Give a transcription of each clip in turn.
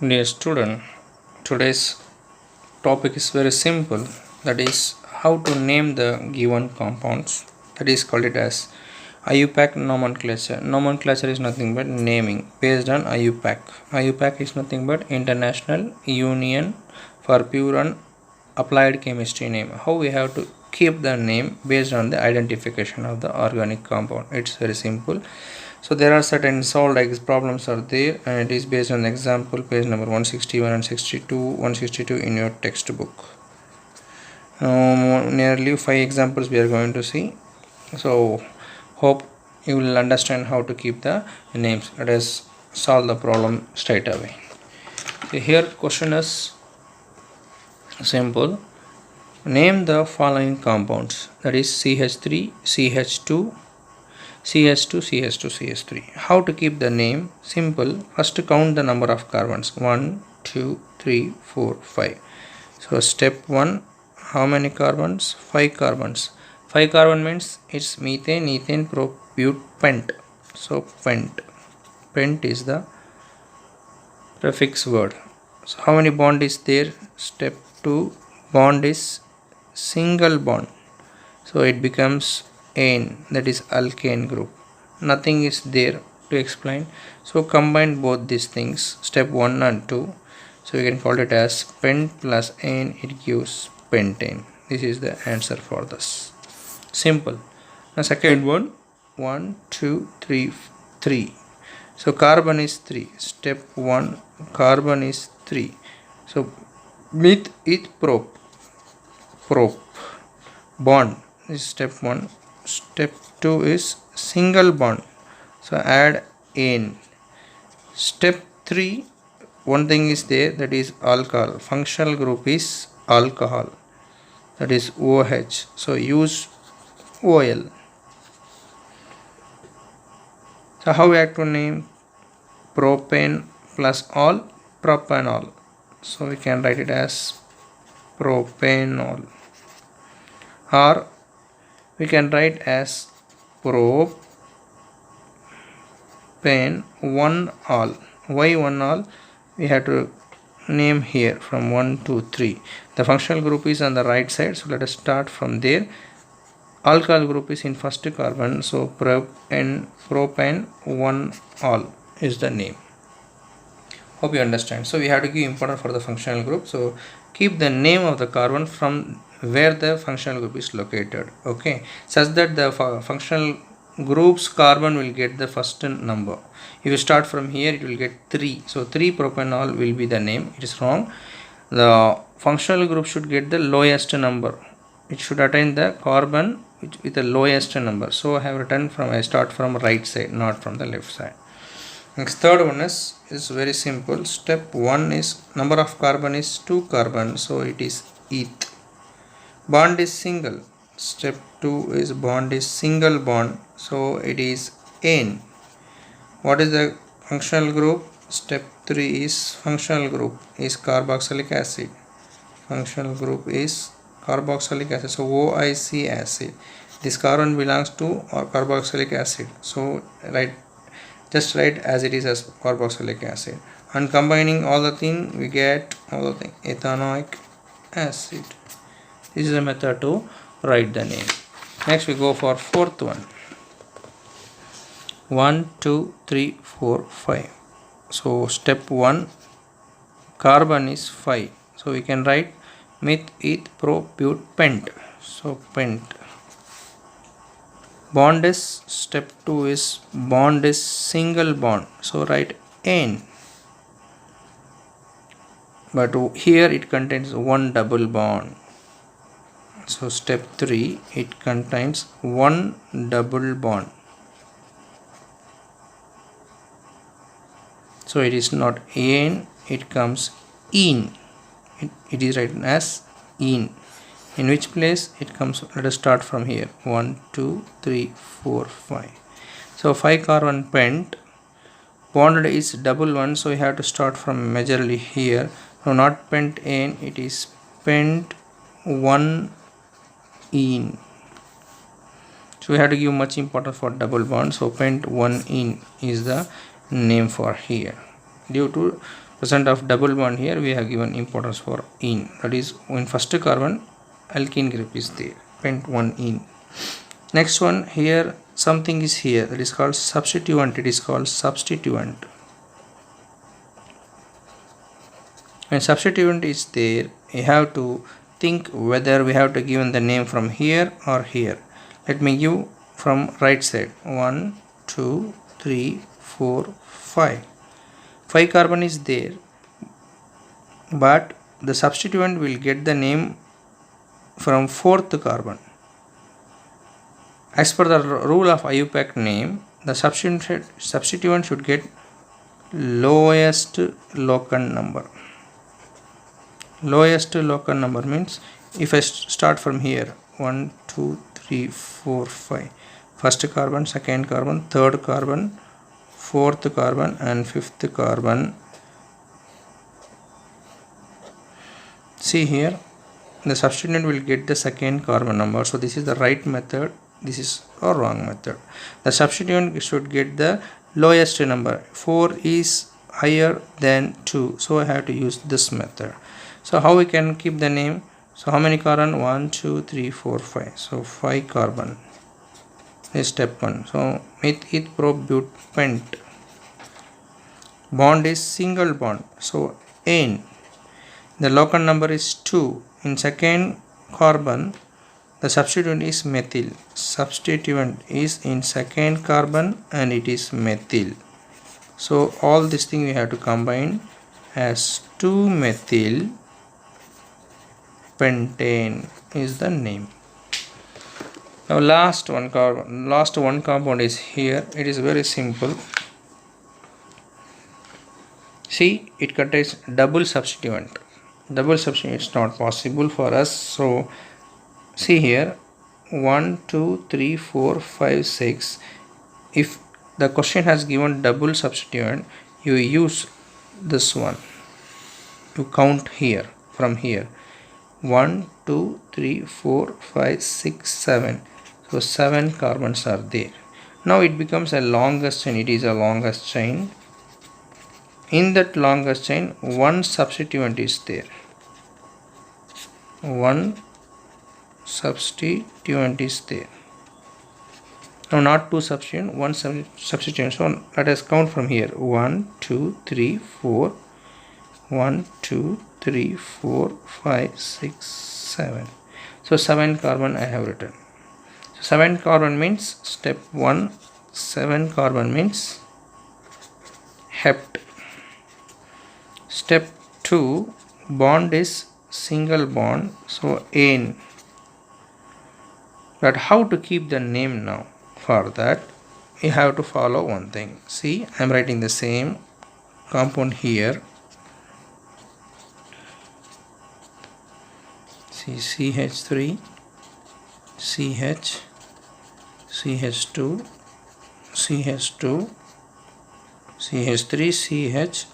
Dear student, today's topic is very simple. That is how to name the given compounds. That is called it as IUPAC nomenclature. Nomenclature is nothing but naming based on IUPAC. IUPAC is nothing but International Union for Pure and Applied Chemistry name. How we have to keep the name based on the identification of the organic compound. It's very simple. So there are certain solved problems are there, and it is based on example page number 161 and 162 in your textbook. Nearly 5 examples we are going to see. So hope you will understand how to keep the names. Let us solve the problem straight away. So here question is simple. Name the following compounds, that is CH3, CH2, CH2, CH2, CH3. How to keep the name? Simple. First count the number of carbons. 1, 2, 3, 4, 5. So step 1, how many carbons? 5 carbons. 5 carbon means it's methane, ethane, propute, pent. So pent. Pent is the prefix word. So how many bond is there? Step 2, bond is single bond. So it becomes ane, that is alkane group. Nothing is there to explain. So combine both these things, step 1 and 2. So we can call it as pent plus ane, it gives pentane. This is the answer for this. Simple. Now second one, 1, 2, 3, 3. So carbon is 3. Step 1, carbon is 3. So with it prop bond. This is step 1. Step 2 is single bond. So add ane. Step 3, one thing is there, that is alcohol. Functional group is alcohol, that is OH. So use OL. So how we have to name? Propane plus all, propanol. So we can write it as propanol, or we can write as propane 1 all. Why 1 all? We have to name here from 1 to 3. The functional group is on the right side, so let us start from there. Alcohol group is in first carbon, so propane 1 all is the name. Hope you understand. So we have to give importance for the functional group. So keep the name of the carbon from where the functional group is located, okay, such that the functional group's carbon will get the first number. If you start from here, it will get 3. So 3 propanol will be the name. It is wrong. The functional group should get the lowest number. It should attain the carbon with the lowest number. So I have written from, I start from right side, not from the left side. Next, third one is very simple. Step 1 is number of carbon is 2 carbon, so it is eth. Bond is single. Step 2 is bond is single bond, so it is ane. What is the functional group? Step 3 is functional group is carboxylic acid. Functional group is carboxylic acid, so OIC acid. This carbon belongs to carboxylic acid, so just write as it is as carboxylic acid, and combining all the thing we get all the thing ethanoic acid. This is a method to write the name. Next we go for fourth one. 1, 2, 3, 4, 5. So step 1, carbon is 5. So we can write meth, eth, propute, pent. So pent. Bond is, step 2 is bond is single bond. So write ane. But here it contains one double bond. So step 3, it contains one double bond. So it is not ane, it comes ene. It is written as ene. In which place it comes? Let us start from here. 1, 2, 3, 4, 5. So 5 carbon pent. Bonded is double one, so we have to start from majorly here. So not pent ane, it is pent 1 ene. So we have to give much importance for double bond. So pent 1 ene is the name for here. Due to presence of double bond here, we have given importance for ene. That is, in first carbon, alkene group is there, pent 1 ene. Next one, here something is here, that is called substituent. It is called substituent. When substituent is there, you have to think whether we have to give the name from here or here. Let me give from right side. 1, 2, 3, 4, 5. 5 carbon is there, but the substituent will get the name from 4th carbon. As per the rule of IUPAC name, the substituent should get lowest locant number. Lowest locant number means if I start from here, 1, 2, 3, 4, 5. First carbon, second carbon, third carbon, fourth carbon and fifth carbon. See here, the substituent will get the second carbon number. So this is the right method. This is a wrong method. The substituent should get the lowest number. 4 is higher than 2. So I have to use this method. So how we can keep the name? So how many carbon? 1, 2, 3, 4, 5. So 5 carbon is step 1. So methylpropent. Bond is single bond. So ene. The locant number is 2. In second carbon, the substituent is methyl. Substituent is in second carbon and it is methyl. So all this thing we have to combine as 2-methyl pentane is the name. Now last one compound is here. It is very simple. See, it contains double substituent. Double substituent is not possible for us. So see here, 1, 2, 3, 4, 5, 6. If the question has given double substituent, you use this one to count here from here. 1, 2, 3, 4, 5, 6, 7. So 7 carbons are there. Now it becomes a longest chain. It is a longest chain. In that longest chain, one substituent is there. One substituent is there. Now not two substituent, one substituent. So let us count from here. 1, 2, 3, 4. 1, 2, 3, 4, 5, 6, 7. So 7 carbon I have written. So 7 carbon means step 1. 7 carbon means hept. Step 2, bond is single bond, so ene. But how to keep the name now? For that, you have to follow one thing. See, I am writing the same compound here. See, CH3, CH, CH2, CH2, CH3, CH,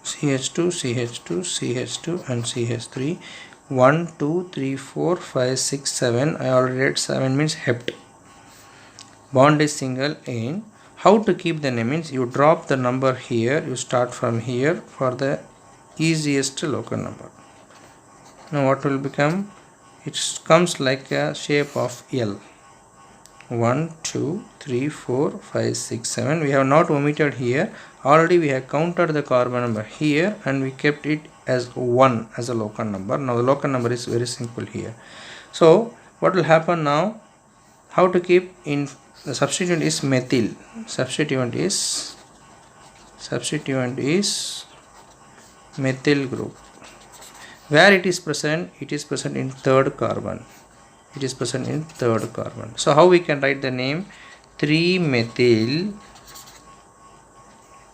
CH2, CH2, CH2 and CH3. 1, 2, 3, 4, 5, 6, 7. I already read 7 means hept. Bond is single ene. How to keep the name means you drop the number here. You start from here for the easiest local number. Now what will become? It comes like a shape of L. 1, 2, 3, 4, 5, 6, 7. We have not omitted here. Already we have counted the carbon number here and we kept it as 1 as a local number. Now the local number is very simple here. So what will happen now? How to keep in the substituent is methyl. Substituent is methyl group. Where it is present? It is present in third carbon. It is present in third carbon. So how we can write the name? 3-methyl.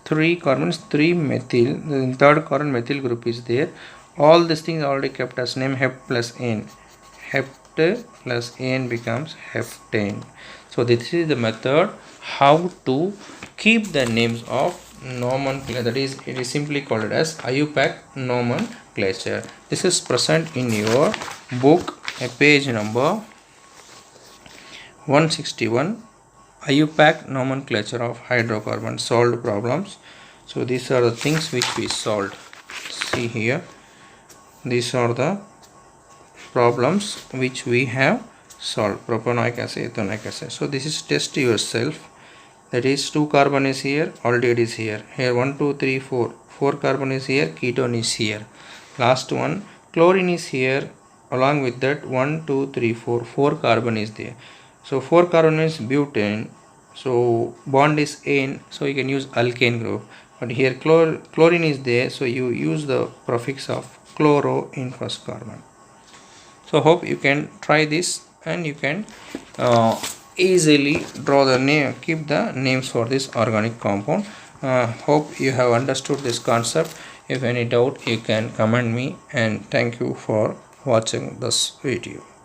3 carbons, 3-methyl. In third carbon, methyl group is there. All these things are already kept as name hept plus ene. Hept plus ene becomes heptane. So this is the method how to keep the names of nomenclature. That is, it is simply called as IUPAC nomenclature. This is present in your book, page number 161. IUPAC nomenclature of hydrocarbons, solved problems. So these are the things which we solved. See here, these are the problems which we have solved. Propanoic acid, ethanoic acid. So this is test yourself. That is 2 carbon is here, aldehyde is here. Here 1, 2, 3, 4. 4 carbon is here, ketone is here. Last one, chlorine is here. Along with that 1, 2, 3, 4. 4 carbon is there. So 4 carbon is butane. So bond is N. So you can use alkane group. But here chlorine is there. So you use the prefix of chloro in first carbon. So hope you can try this and you can easily draw the name, keep the names for this organic compound. Hope you have understood this concept. If any doubt, you can comment me, and thank you for watching this video.